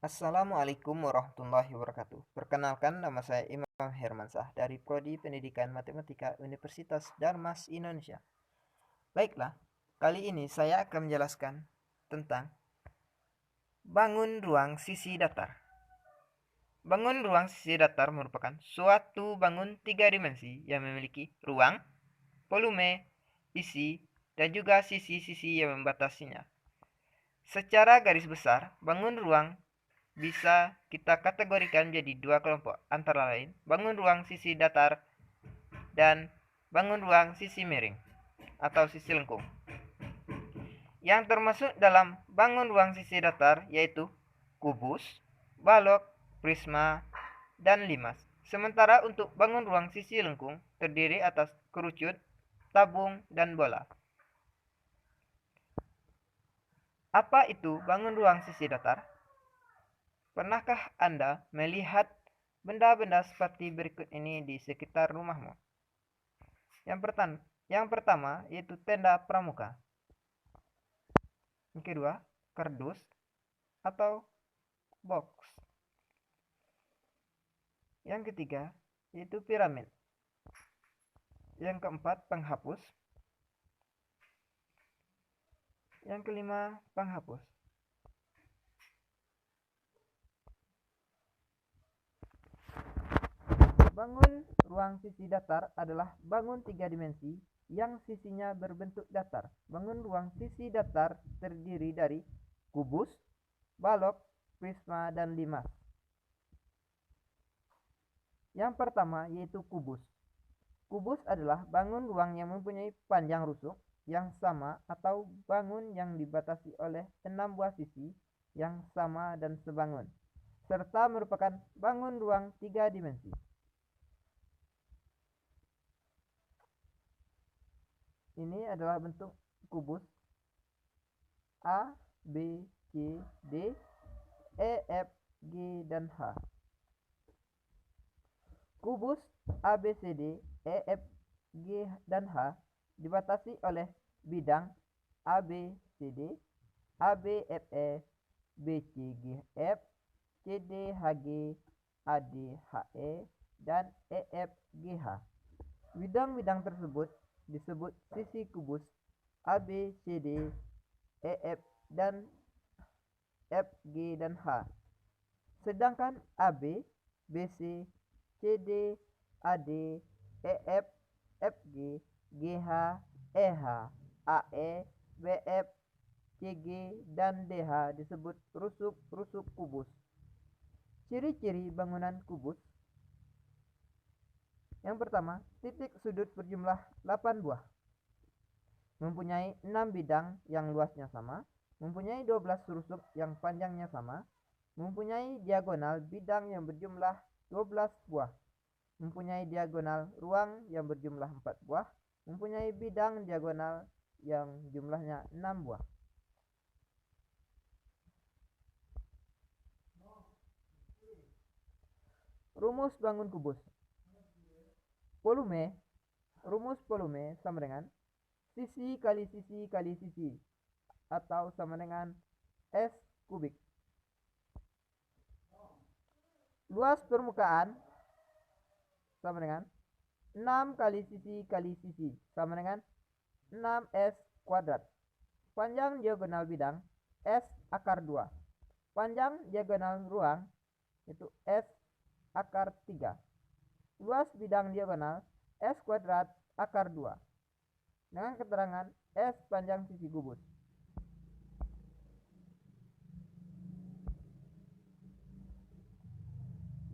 Assalamualaikum warahmatullahi wabarakatuh. Perkenalkan, nama saya Imam Hermansyah dari Prodi Pendidikan Matematika Universitas Darmas Indonesia. Baiklah, kali ini saya akan menjelaskan tentang bangun ruang sisi datar. Bangun ruang sisi datar merupakan suatu bangun tiga dimensi yang memiliki ruang, volume, isi, dan juga sisi-sisi yang membatasinya. Secara garis besar, bangun ruang bisa kita kategorikan menjadi dua kelompok, antara lain bangun ruang sisi datar dan bangun ruang sisi miring atau sisi lengkung. Yang termasuk dalam bangun ruang sisi datar yaitu kubus, balok, prisma, dan limas. Sementara untuk bangun ruang sisi lengkung terdiri atas kerucut, tabung, dan bola. Apa itu bangun ruang sisi datar? Pernahkah Anda melihat benda-benda seperti berikut ini di sekitar rumahmu? Yang pertama yaitu tenda pramuka. Yang kedua, kardus atau box. Yang ketiga yaitu piramid. Yang keempat, penghapus. Yang kelima, penghapus. Bangun ruang sisi datar adalah bangun tiga dimensi yang sisinya berbentuk datar. Bangun ruang sisi datar terdiri dari kubus, balok, prisma, dan limas. Yang pertama yaitu kubus. Kubus adalah bangun ruang yang mempunyai panjang rusuk yang sama atau bangun yang dibatasi oleh 6 buah sisi yang sama dan sebangun, serta merupakan bangun ruang tiga dimensi. Ini adalah bentuk kubus A, B, C, D, E, F, G, dan H. Kubus A, B, C, D, E, F, G, dan H dibatasi oleh bidang A, B, C, D, A, B, F, E, B, C, G, F, C, D, H, G, A, D, H, E, dan E, F, G, H. Bidang-bidang tersebut disebut sisi kubus A, B, C, D, E, F, dan F, G, dan H. Sedangkan AB, BC, CD, AD, EF, FG, GH, EH, AE, BF, CG, dan DH disebut rusuk-rusuk kubus. Ciri-ciri bangunan kubus. Yang pertama, titik sudut berjumlah 8 buah. Mempunyai 6 bidang yang luasnya sama, mempunyai 12 rusuk yang panjangnya sama, mempunyai diagonal bidang yang berjumlah 12 buah, mempunyai diagonal ruang yang berjumlah 4 buah, mempunyai bidang diagonal yang jumlahnya 6 buah. Rumus bangun kubus. Rumus volume sama dengan sisi kali sisi kali sisi atau sama dengan S kubik. Luas permukaan sama dengan 6 kali sisi sama dengan 6S kuadrat. Panjang diagonal bidang S akar 2. Panjang diagonal ruang itu S akar 3. Luas bidang diagonal S kuadrat akar 2. Dengan keterangan S panjang sisi kubus.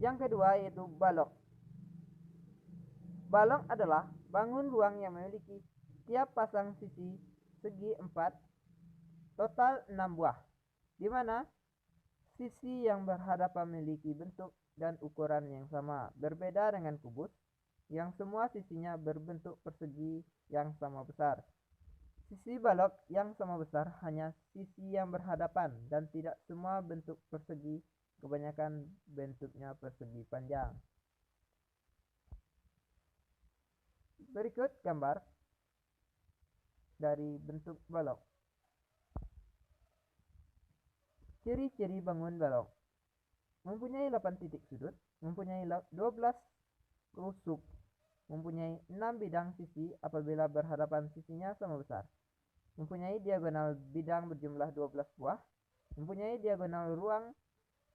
Yang kedua yaitu balok. Balok adalah bangun ruang yang memiliki tiap pasang sisi segi 4, total 6 buah, di mana sisi yang berhadapan memiliki bentuk dan ukuran yang sama, berbeda dengan kubus yang semua sisinya berbentuk persegi yang sama besar. Sisi balok yang sama besar hanya sisi yang berhadapan dan tidak semua bentuk persegi, kebanyakan bentuknya persegi panjang. Berikut gambar dari bentuk balok. Ciri-ciri bangun balok. mempunyai 8 titik sudut, mempunyai 12 rusuk, mempunyai 6 bidang sisi apabila berhadapan sisinya sama besar, mempunyai diagonal bidang berjumlah 12 buah, mempunyai diagonal ruang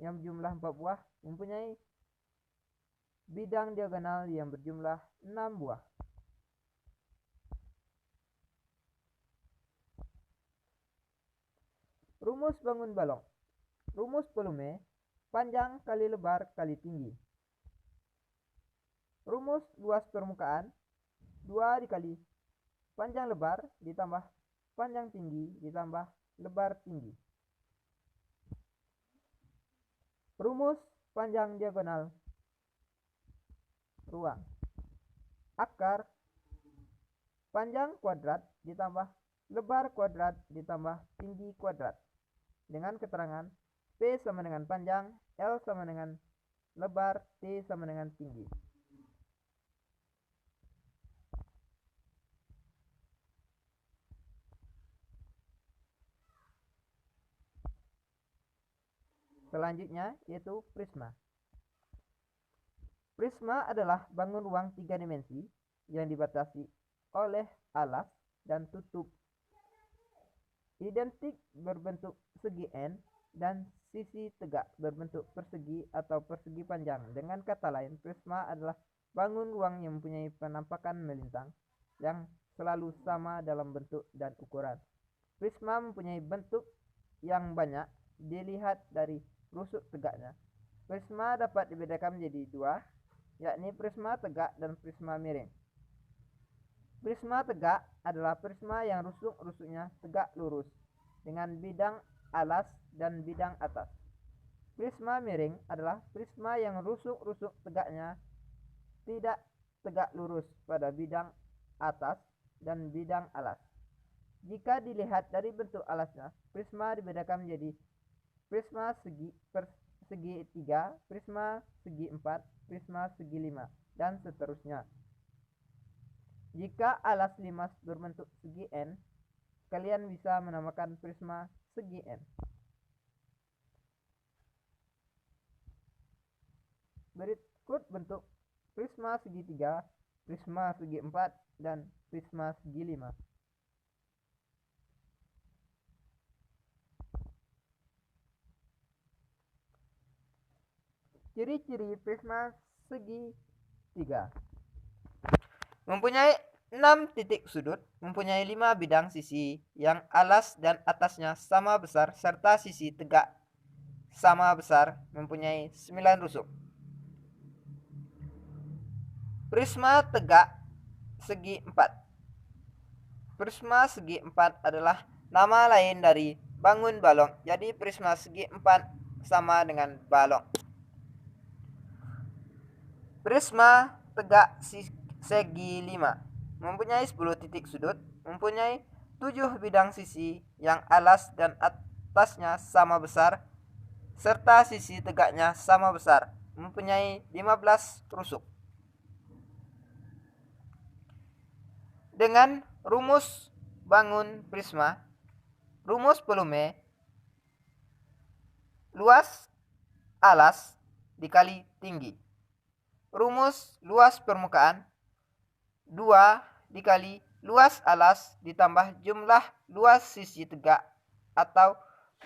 yang berjumlah 4 buah, mempunyai bidang diagonal yang berjumlah 6 buah. Rumus bangun balok. Rumus volume, panjang kali lebar kali tinggi. Rumus luas permukaan, 2 dikali panjang lebar ditambah panjang tinggi ditambah lebar tinggi. Rumus panjang diagonal ruang. Akar panjang kuadrat ditambah lebar kuadrat ditambah tinggi kuadrat. Dengan keterangan P sama dengan panjang, L sama dengan lebar, T sama dengan tinggi. Selanjutnya yaitu prisma. Prisma adalah bangun ruang 3 dimensi yang dibatasi oleh alas dan tutup identik berbentuk segi N dan sisi tegak berbentuk persegi atau persegi panjang. Dengan kata lain, prisma adalah bangun ruang yang mempunyai penampakan melintang yang selalu sama dalam bentuk dan ukuran. Prisma mempunyai bentuk yang banyak dilihat dari rusuk tegaknya. Prisma dapat dibedakan menjadi 2, yakni prisma tegak dan prisma miring. Prisma tegak adalah prisma yang rusuk-rusuknya tegak lurus dengan bidang alas dan bidang atas. Prisma miring adalah prisma yang rusuk-rusuk tegaknya tidak tegak lurus pada bidang atas dan bidang alas. Jika dilihat dari bentuk alasnya, prisma dibedakan menjadi prisma segi 3, prisma segi 4, prisma segi 5, dan seterusnya. Jika alas limas berbentuk segi N, kalian bisa menamakan prisma segi N. Berikut bentuk prisma segi 3, prisma segi 4, dan prisma segi 5. Ciri-ciri prisma segi 3. Mempunyai 6 titik sudut, mempunyai 5 bidang sisi yang alas dan atasnya sama besar serta sisi tegak sama besar, mempunyai 9 rusuk. Prisma tegak segi 4. Prisma segi 4 adalah nama lain dari bangun balok. Jadi prisma segi 4 sama dengan balok. Prisma tegak segi 5 mempunyai 10 titik sudut, mempunyai 7 bidang sisi yang alas dan atasnya sama besar serta sisi tegaknya sama besar, mempunyai 15 rusuk. Dengan rumus bangun prisma, rumus volume luas alas dikali tinggi. Rumus luas permukaan 2 dikali luas alas ditambah jumlah luas sisi tegak atau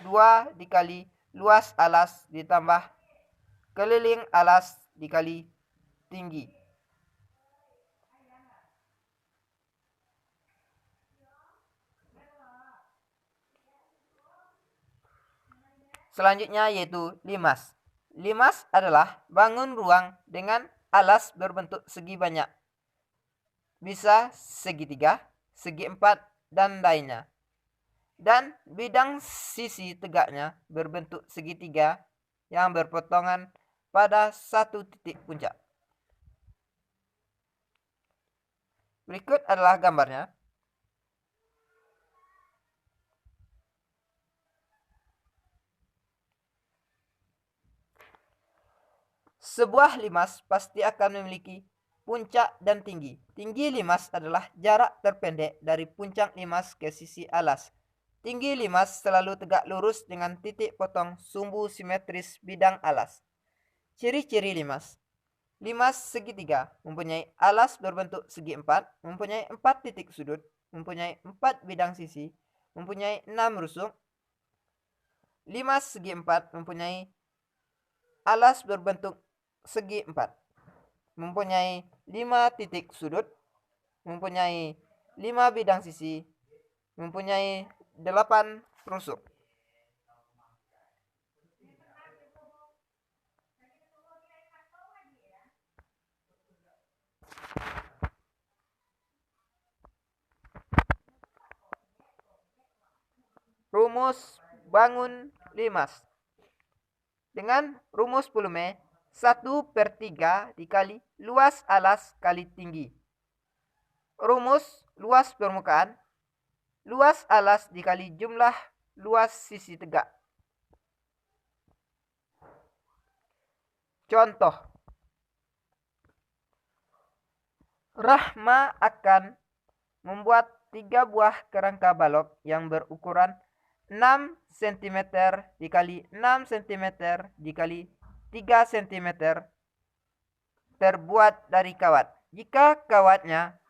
2 dikali luas alas ditambah keliling alas dikali tinggi. Selanjutnya yaitu limas. Limas adalah bangun ruang dengan alas berbentuk segi banyak. Bisa segitiga, segi 4, dan lainnya. Dan bidang sisi tegaknya berbentuk segitiga yang berpotongan pada satu titik puncak. Berikut adalah gambarnya. Sebuah limas pasti akan memiliki puncak dan tinggi. Tinggi limas adalah jarak terpendek dari puncak limas ke sisi alas. Tinggi limas selalu tegak lurus dengan titik potong sumbu simetris bidang alas. Ciri-ciri limas. Limas segitiga mempunyai alas berbentuk segi empat, mempunyai 4 titik sudut, mempunyai 4 bidang sisi, mempunyai 6 rusuk. Limas segi empat mempunyai alas berbentuk segi empat, mempunyai 5 titik sudut, mempunyai 5 bidang sisi, mempunyai 8 rusuk. Rumus bangun limas. Dengan rumus volume 1/3 dikali luas alas kali tinggi. Rumus luas permukaan. Luas alas dikali jumlah luas sisi tegak. Contoh. Rahma akan membuat 3 buah kerangka balok yang berukuran 6 cm dikali 6 cm dikali 3 cm terbuat dari kawat. Jika kawatnya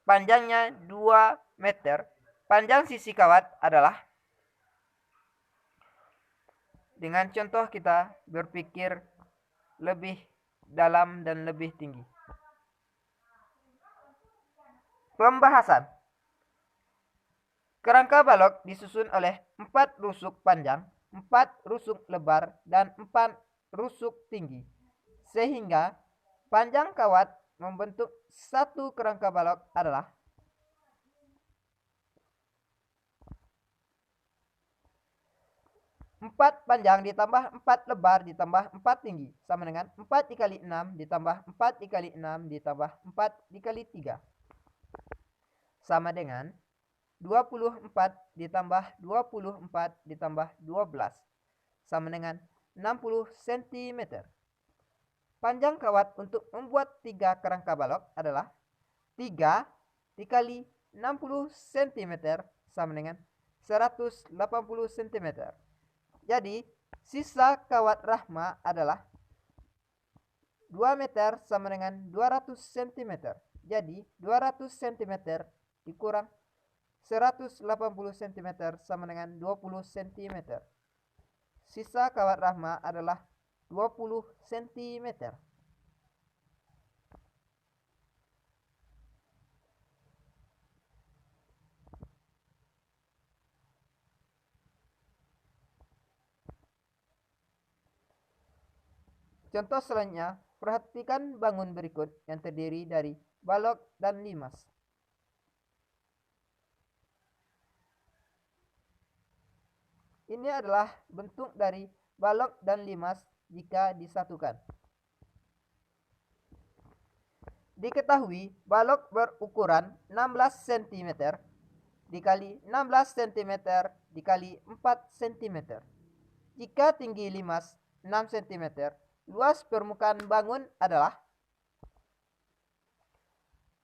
panjangnya 2 meter, panjang sisi kawat adalah. Dengan contoh kita berpikir lebih dalam dan lebih tinggi. Pembahasan. Kerangka balok disusun oleh 4 rusuk panjang, 4 rusuk lebar, dan 4 rusuk tinggi. Sehingga panjang kawat membentuk satu kerangka balok adalah 4 panjang ditambah 4 lebar ditambah 4 tinggi sama dengan 4 dikali 6 ditambah 4 dikali 6 ditambah 4 dikali 3 sama dengan 24 ditambah 24 ditambah 12 sama dengan 60 cm. Panjang kawat untuk membuat 3 kerangka balok adalah 3 dikali 60 cm sama dengan 180 cm. Jadi, sisa kawat Rahma adalah 2 meter sama dengan 200 cm. Jadi, 200 cm dikurang 180 cm sama dengan 20 cm. Sisa kawat Rahma adalah 20 cm. Contoh selanjutnya, perhatikan bangun berikut yang terdiri dari balok dan limas. Ini adalah bentuk dari balok dan limas jika disatukan. Diketahui balok berukuran 16 cm dikali 16 cm dikali 4 cm. Jika tinggi limas 6 cm, luas permukaan bangun adalah.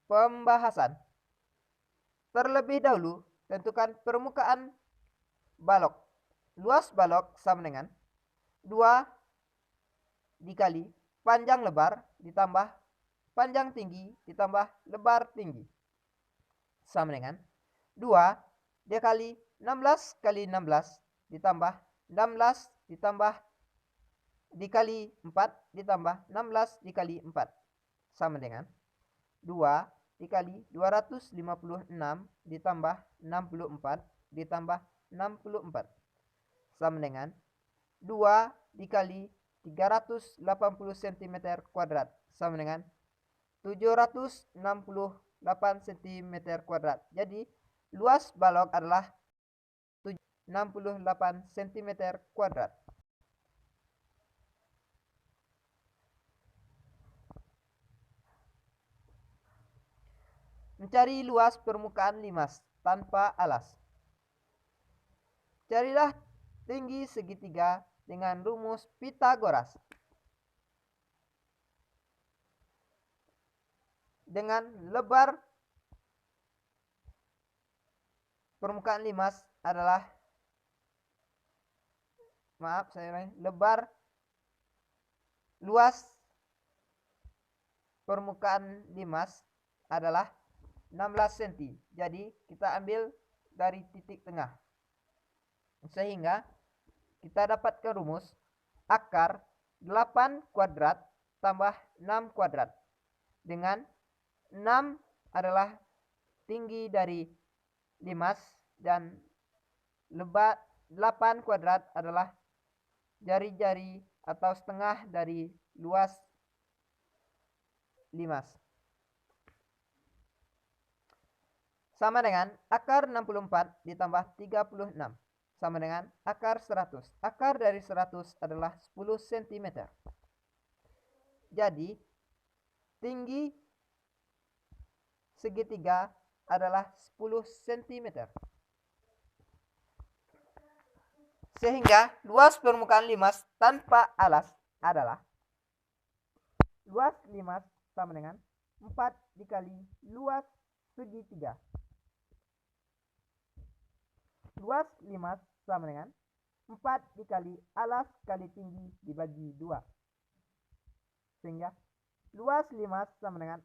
Pembahasan. Terlebih dahulu, tentukan permukaan balok. Luas balok sama dengan 2 dikali panjang lebar ditambah panjang tinggi ditambah lebar tinggi sama dengan 2 dikali 16 kali 16 ditambah 16 ditambah dikali 4 ditambah 16 dikali 4 sama dengan 2 dikali 256 ditambah 64 ditambah 64 sama dengan 2 dikali 380 cm kuadrat sama dengan 768 cm kuadrat. Jadi luas balok adalah 68 cm kuadrat. Mencari luas permukaan limas tanpa alas. Carilah tinggi segitiga dengan rumus Pitagoras. Dengan lebar permukaan limas adalah lebar luas permukaan limas adalah 16 cm. Jadi kita ambil dari titik tengah. Sehingga kita dapatkan rumus akar 8 kuadrat tambah 6 kuadrat. Dengan 6 adalah tinggi dari limas dan 8 kuadrat adalah jari-jari atau setengah dari luas limas. Sama dengan akar 64 ditambah 36. Sama dengan akar 100. Akar dari 100 adalah 10 cm. Jadi, tinggi segitiga adalah 10 cm. Sehingga luas permukaan limas tanpa alas adalah luas limas sama dengan 4 dikali luas segitiga. Luas limas sama dengan 4 dikali alas kali tinggi dibagi 2. Sehingga luas limas sama dengan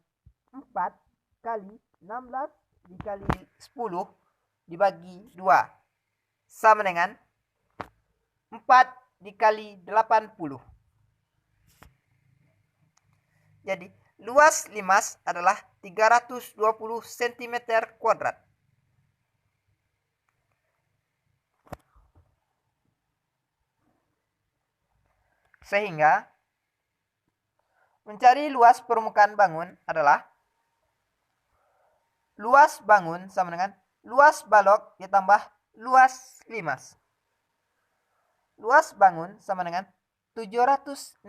4 kali 16 dikali 10 dibagi 2. Sama dengan 4 dikali 80. Jadi luas limas adalah 320 cm kuadrat. Sehingga mencari luas permukaan bangun adalah luas bangun sama dengan luas balok ditambah luas limas. Luas bangun sama dengan 768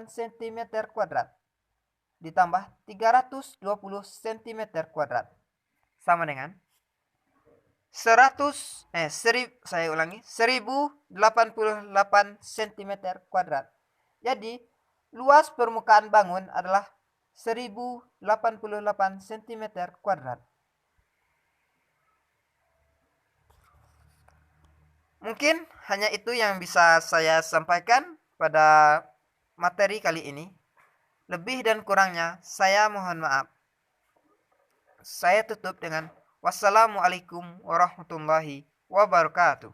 cm kuadrat ditambah 320 cm kuadrat sama dengan 1088 cm kuadrat. Jadi, luas permukaan bangun adalah 1088 cm kuadrat. Mungkin hanya itu yang bisa saya sampaikan pada materi kali ini. Lebih dan kurangnya saya mohon maaf. Saya tutup dengan wassalamualaikum warahmatullahi wabarakatuh.